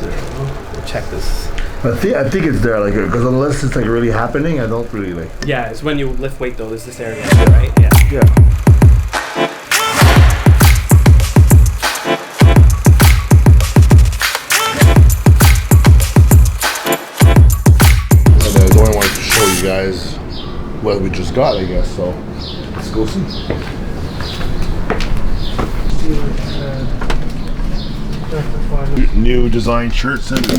we'll check this. I think it's there, like, because unless it's like really happening, I don't really like. Yeah, it's when you lift weight though. There's this area, right? Yeah. Yeah. And Dorian wanted to show you guys what we just got, I guess. So let's go see. New design shirts that we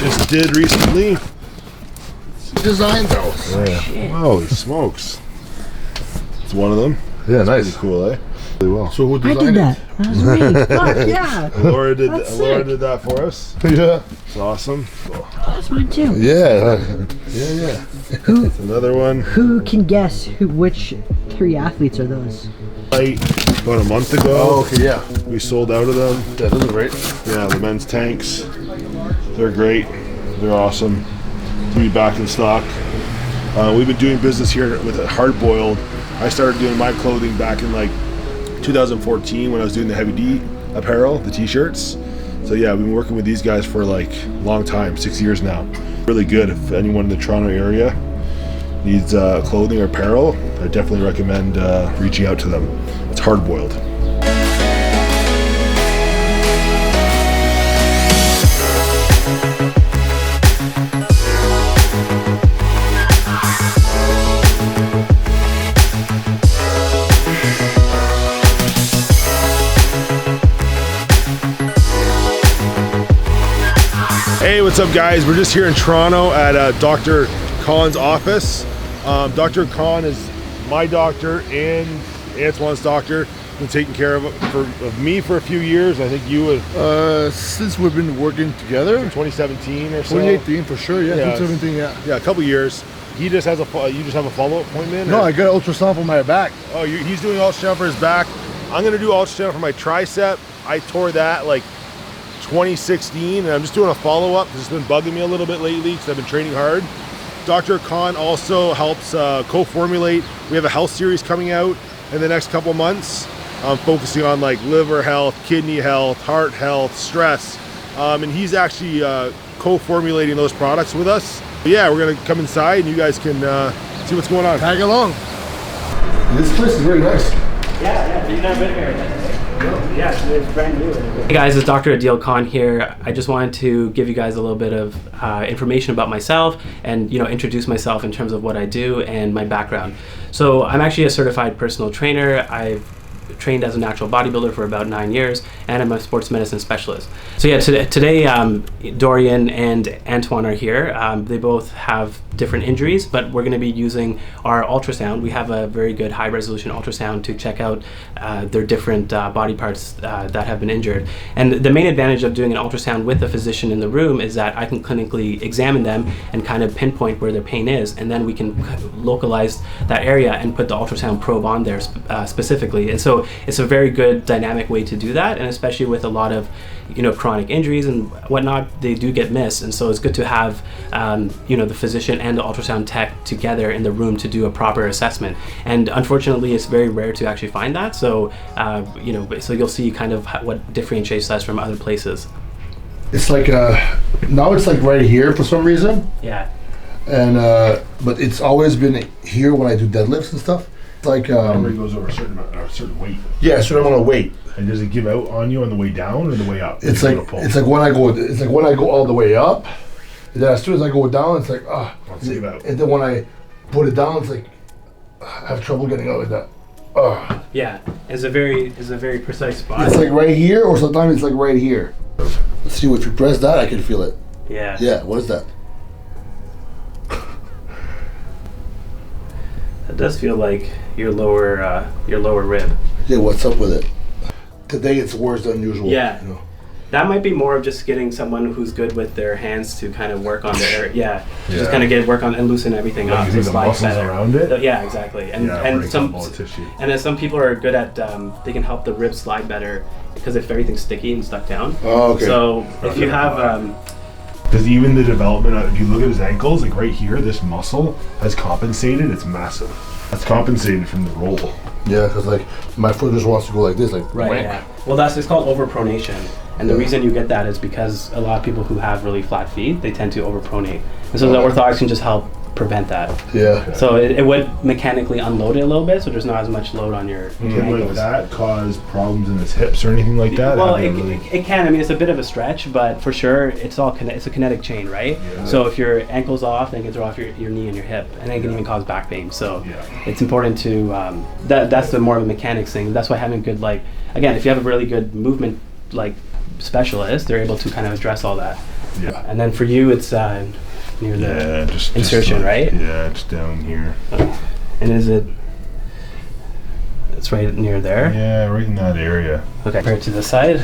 just did recently. Design those. Yeah. Holy smokes. It's one of them. Yeah, nice. Pretty cool, eh? Really well. So who designed I did that. That was me. Fuck yeah. Laura did that for us. Yeah. It's awesome. That's mine too. Yeah. Yeah. It's another one. Who can guess which 3 athletes are those? About a month ago. Oh, okay, yeah. We sold out of them. Yeah, those are great. Yeah, the men's tanks. They're great. They're awesome. We'll be back in stock. We've been doing business here with Hard Boiled. I started doing my clothing back in like 2014 when I was doing the heavy D apparel, the t-shirts. So yeah, we've been working with these guys for like a long time, 6 years now. Really good. If anyone in the Toronto area needs clothing or apparel, I definitely recommend reaching out to them. It's Hard Boiled. Hey, what's up guys? We're just here in Toronto at Dr. Khan's office. Dr. Khan is my doctor and Antoine's doctor. Been taking care of me for a few years. I think you have. Since we've been working together. 2017 or so. 2018 for sure, yeah. 2017, yeah. Yeah, a couple years. He just has you just have a follow-up appointment? No, I got an ultrasound for my back. Oh, he's doing ultrasound for his back. I'm gonna do ultrasound for my tricep. I tore that like 2016, and I'm just doing a follow-up because it's been bugging me a little bit lately because I've been training hard. Dr. Khan also helps co-formulate. We have a health series coming out in the next couple months, focusing on like liver health, kidney health, heart health, stress, and he's actually co-formulating those products with us. But yeah, we're gonna come inside and you guys can see what's going on. Tag along. This place is very nice. Yeah, you've never been here. Yeah, it's brand new. Hey guys, it's Dr. Adil Khan here. I just wanted to give you guys a little bit of information about myself and introduce myself in terms of what I do and my background. So I'm actually a certified personal trainer. I've trained as a natural bodybuilder for about 9 years, and I'm a sports medicine specialist. So yeah, today Dorian and Antoine are here. They both have different injuries, but we're going to be using our ultrasound. We have a very good high resolution ultrasound to check out their different body parts that have been injured. And the main advantage of doing an ultrasound with a physician in the room is that I can clinically examine them and kind of pinpoint where their pain is, and then we can localize that area and put the ultrasound probe on there specifically. And so it's a very good dynamic way to do that, and especially with a lot of chronic injuries and whatnot, they do get missed. And so it's good to have the physician and the ultrasound tech together in the room to do a proper assessment. And unfortunately, it's very rare to actually find that. So so you'll see kind of what differentiates us from other places. It's like now it's like right here for some reason. Yeah. And but it's always been here when I do deadlifts and stuff. It's like it goes over a certain weight. Yeah, a certain amount of weight. And does it give out on you on the way down or the way up? It's like when I go all the way up, and then as soon as I go down, it's like and then when I put it down, it's like I have trouble getting out like that. Yeah, it's a very precise spot. It's like right here, or sometimes it's like right here. Let's see, if you press that, I can feel it. Yeah. Yeah. What is that? It does feel like your lower rib. Yeah. What's up with it? Today it's worse than usual. Yeah. That might be more of just getting someone who's good with their hands to kind of work on their area. Just kind of work on and loosen everything up. Using the muscles better around it. Yeah, exactly. And some people are good at they can help the ribs slide better because if everything's sticky and stuck down. Oh, okay. So if you have because even the development, if you look at his ankles, like right here, this muscle has compensated. It's massive. That's compensated from the roll. Yeah, because like my foot just wants to go like this, like Right. whack. Yeah. Well, it's called overpronation, and the reason you get that is because a lot of people who have really flat feet, they tend to overpronate, and so the orthotics can just help prevent that. Yeah. So it would mechanically unload it a little bit, so there's not as much load on your Can like ankles. that cause problems in his hips or anything like that? Well, Have it, you really- it can. I mean, it's a bit of a stretch, but for sure, it's a kinetic chain, right? Yeah. So if your ankle's off, then it can throw off your knee and your hip, and then it can even cause back pain. So Yeah. it's important to that's the more of a mechanics thing. That's why having good, like, again, if you have a really good movement like specialist, they're able to kind of address all that. Yeah. And then for you, it's near the Yeah, just insertion, like, right? Yeah, just down here. And is it? It's right near there. Yeah, right in that area. Okay. Compared to the side.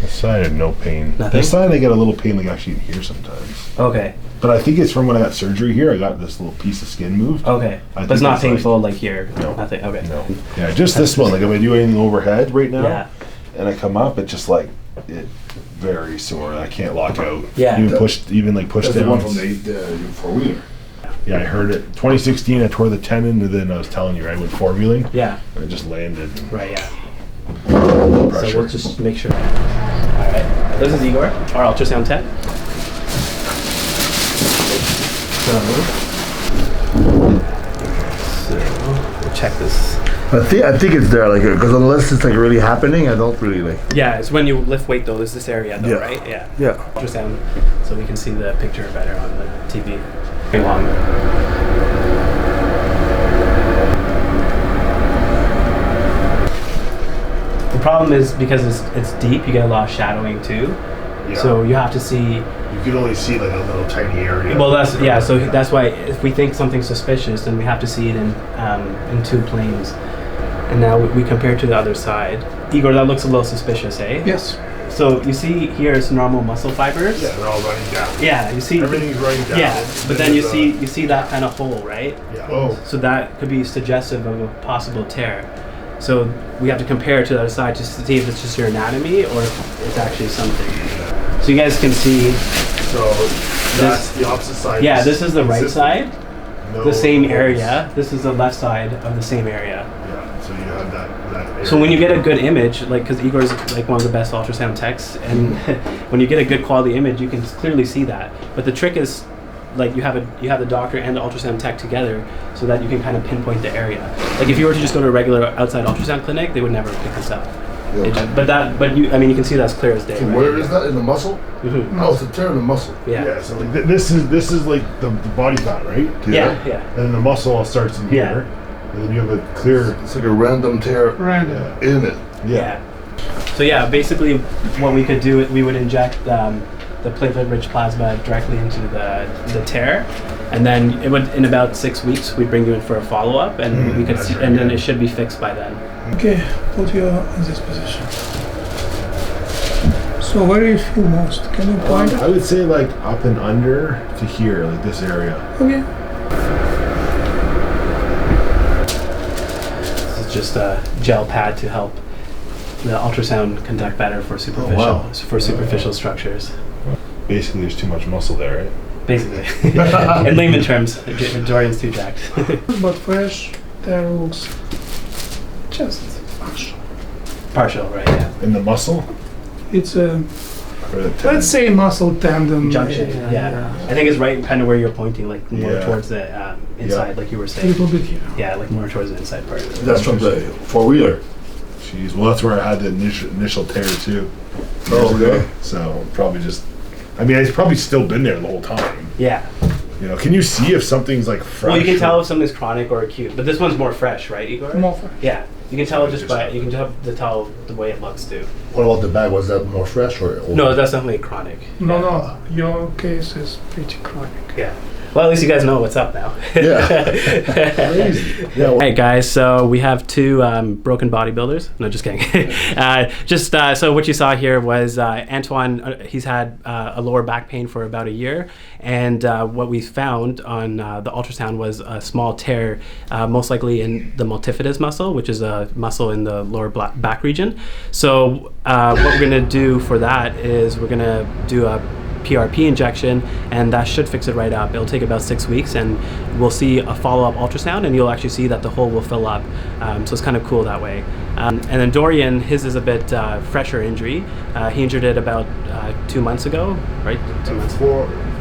The side I had no pain. Nothing? The side I get a little pain like actually in here sometimes. Okay. But I think it's from when I got surgery here. I got this little piece of skin moved. Okay. I But it's think not it's like- painful like here. No. Nothing. Okay. No. Yeah, just this one. Like if I do anything overhead right now, Yeah. and I come up, it just like it very sore. I can't lock out. Yeah. Even push That's the down. one from the 4-wheeler. Yeah, I heard it. 2016, I tore the tendon, and then I was telling you, right, I went four-wheeling, Yeah. and it just landed. And Right. Yeah. pressure. So we'll just make sure. All right. This is Igor, our ultrasound tech. So we'll check this. I think it's there, like, because unless it's like really happening, I don't really like. Yeah, it's when you lift weight though. There's this area though, Yeah. right? Yeah. Yeah. Ultrasound, so we can see the picture better on the TV. Very long. The problem is because it's deep, you get a lot of shadowing too. Yeah. So you have to see. You can only see like a little tiny area. Well, that's why if we think something's suspicious, then we have to see it in two planes. And now we compare to the other side. Igor, that looks a little suspicious, eh? Yes. So you see here it's normal muscle fibers. Yeah, they're all running down. Yeah, you see. Everything's running down. Yeah, but then you see that kind of hole, right? Yeah. Oh. So that could be suggestive of a possible tear. So we have to compare it to the other side to see if it's just your anatomy or if it's actually something. So you guys can see. So that's the opposite side. Yeah, this is the right side, No the same holes. area. This is the left side of the same area. Yeah. So you have that area. So when you get a good image, like, because Igor's like one of the best ultrasound techs, and when you get a good quality image, you can clearly see that. But the trick is, like, you have the doctor and the ultrasound tech together, so that you can kind of pinpoint the area. Like if you were to just go to a regular outside ultrasound clinic, they would never pick this up. You can see that's clear as day. So right? where is that in the muscle? Mhm. No, it's a tear in the muscle. Yeah. Yeah. So like this is like the body fat, right? Yeah. And then the muscle all starts in Yeah. here, and then you have a clear. It's like a random tear Random. Yeah. in it. Yeah. So yeah, basically, what we could do, we would inject the platelet-rich plasma directly into the tear, and then it would, in about 6 weeks, we'd bring you in for a follow-up, and we could that's see, very and then good. it should be fixed by then. Okay, put you in this position. So where do you feel most? Can you point I would say like up and under to here, like this area. Okay. This is just a gel pad to help the ultrasound conduct better for superficial structures. Basically, there's too much muscle there, right? Basically, in layman terms, Dorian's too jacked. But fresh, there looks just partial. Partial, right? Yeah. In the muscle It's a, or the tendon? let's say muscle tendon. Junction. Yeah. I think it's right, kind of where you're pointing, like more Yeah. towards the inside, like you were A saying. little bit here. Yeah, like more towards the inside part. That's from the 4-wheeler. Jeez, well that's where I had the initial tear too. Oh, okay. So probably just, I mean, it's probably still been there the whole time. Yeah. You know, can you see if something's like fresh? Well, you can tell if something's chronic or acute, but this one's more fresh, right, Igor? More fresh. Yeah. You can tell just by, you can tell the way it looks too. What about the bag? Was that more fresh or? No, that's definitely chronic. No, no, your case is pretty chronic. Yeah. Well, at least you guys know what's up now. Yeah. Crazy. Yeah. All right, guys. So we have two broken bodybuilders. No, just kidding. So what you saw here was Antoine. He's had a lower back pain for about a year, and what we found on the ultrasound was a small tear, most likely in the multifidus muscle, which is a muscle in the lower back region. So what we're gonna do for that is we're gonna do a PRP injection, and that should fix it right up. It'll take about 6 weeks, and we'll see a follow-up ultrasound, and you'll actually see that the hole will fill up. So it's kind of cool that way. And then Dorian, his is a bit fresher injury. He injured it about 2 months ago, right? 2 months.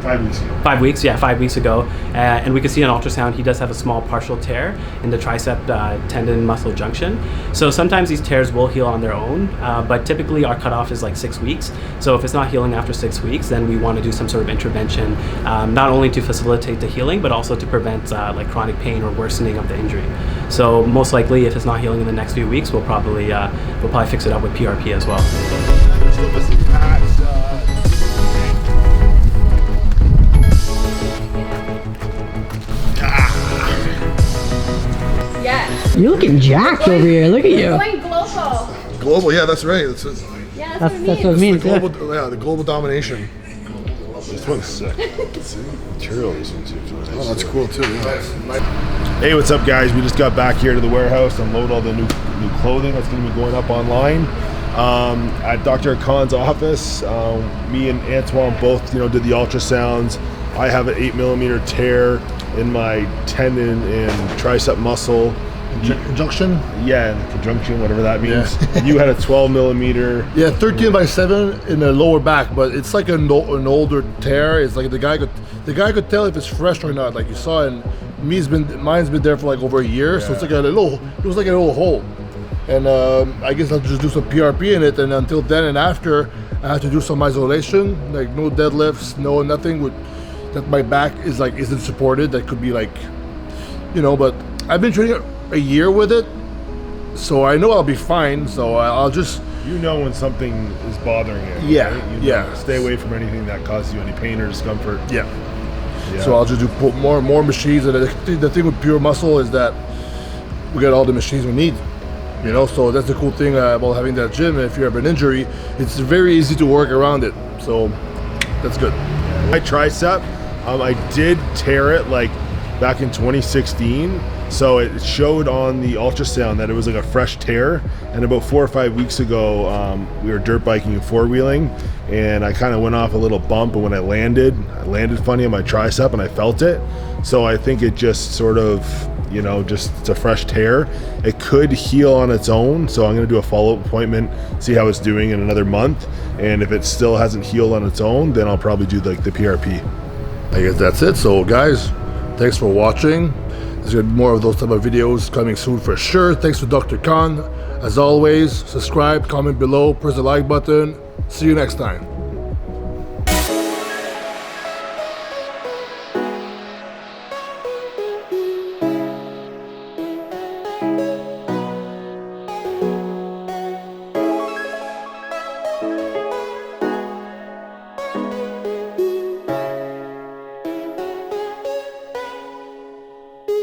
5 weeks ago. 5 weeks, yeah, 5 weeks ago. And we can see on ultrasound he does have a small partial tear in the tricep tendon muscle junction. So sometimes these tears will heal on their own, but typically our cutoff is like 6 weeks. So if it's not healing after 6 weeks, then we want to do some sort of intervention, not only to facilitate the healing, but also to prevent like chronic pain or worsening of the injury. So most likely, if it's not healing in the next few weeks, we'll probably fix it up with PRP as well. Yes. You're looking jacked over here. Look at you. Going global. Global, yeah, that's right. That's Yeah, That's what it means. Yeah. global, yeah, the global domination. This one's sick. Material this one's too. Oh, that's cool too. Yeah. Hey, what's up, guys? We just got back here to the warehouse to unload all the new clothing that's going to be going up online. At Dr. Akhan's office, me and Antoine both, did the ultrasounds. I have an 8mm tear in my tendon and tricep muscle. Conjunction? Yeah, conjunction, whatever that means. And you had a 12mm. Yeah, 13/7 in the lower back, but it's like an older tear. It's like the guy could tell if it's fresh or not. Like you saw, and mine's been there for like over a year, so it's like it was like a little hole. And I guess I'll just do some PRP in it, and until then and after, I have to do some isolation, like no deadlifts, nothing that my back isn't supported. That could be like, but I've been training a year with it, so I know I'll be fine. So I'll just when something is bothering you. Yeah, right? yeah. Stay away from anything that causes you any pain or discomfort. Yeah. So I'll just put more machines. And the thing with pure muscle is that we got all the machines we need. So that's the cool thing about having that gym. If you have an injury, it's very easy to work around it. So that's good. My tricep, I did tear it like back in 2016. So it showed on the ultrasound that it was like a fresh tear. And about 4 or 5 weeks ago, we were dirt biking and four-wheeling, and I kind of went off a little bump. And when I landed funny on my tricep, and I felt it. So I think it just sort of, it's a fresh tear. It could heal on its own. So I'm going to do a follow-up appointment, see how it's doing in another month. And if it still hasn't healed on its own, then I'll probably do like the PRP. I guess that's it. So guys, thanks for watching. There's going to be more of those type of videos coming soon for sure. Thanks to Dr. Khan. As always, subscribe, comment below, press the like button. See you next time.